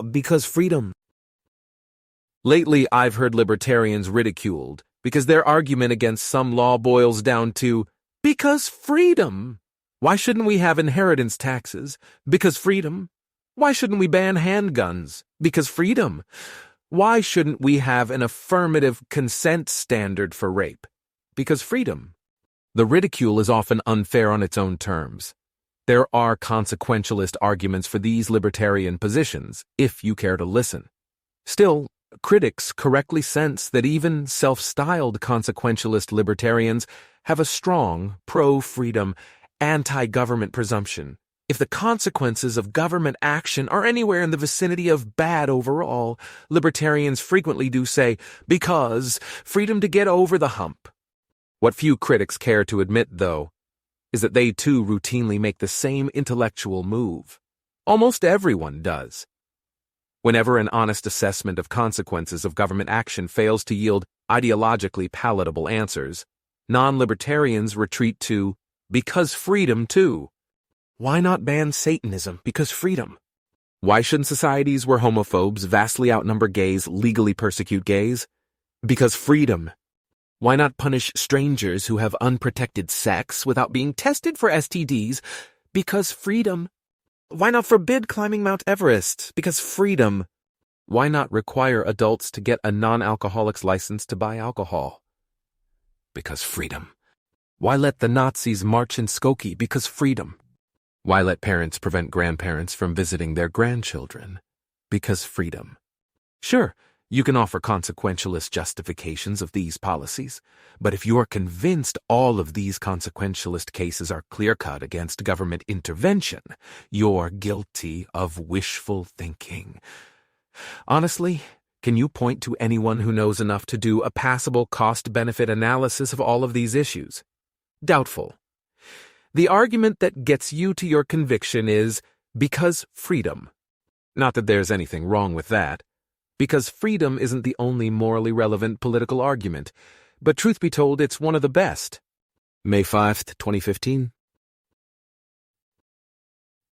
Because freedom. Lately, I've heard libertarians ridiculed because their argument against some law boils down to, because freedom. Why shouldn't we have inheritance taxes? Because freedom. Why shouldn't we ban handguns? Because freedom. Why shouldn't we have an affirmative consent standard for rape? Because freedom. The ridicule is often unfair on its own terms. There are consequentialist arguments for these libertarian positions, if you care to listen. Still, critics correctly sense that even self-styled consequentialist libertarians have a strong, pro-freedom, anti-government presumption. If the consequences of government action are anywhere in the vicinity of bad overall, libertarians frequently do say, because freedom to get over the hump. What few critics care to admit, though, is that they too routinely make the same intellectual move. Almost everyone does. Whenever an honest assessment of consequences of government action fails to yield ideologically palatable answers, non-libertarians retreat to, because freedom too. Why not ban Satanism? Because freedom. Why shouldn't societies where homophobes vastly outnumber gays legally persecute gays? Because freedom. Why not punish strangers who have unprotected sex without being tested for STDs? Because freedom. Why not forbid climbing Mount Everest? Because freedom. Why not require adults to get a non-alcoholic's license to buy alcohol? Because freedom. Why let the Nazis march in Skokie? Because freedom. Why let parents prevent grandparents from visiting their grandchildren? Because freedom. Sure, you can offer consequentialist justifications of these policies, but if you're convinced all of these consequentialist cases are clear-cut against government intervention, you're guilty of wishful thinking. Honestly, can you point to anyone who knows enough to do a passable cost-benefit analysis of all of these issues? Doubtful. The argument that gets you to your conviction is, because freedom. Not that there's anything wrong with that. Because freedom isn't the only morally relevant political argument, but truth be told, it's one of the best. May 5th, 2015.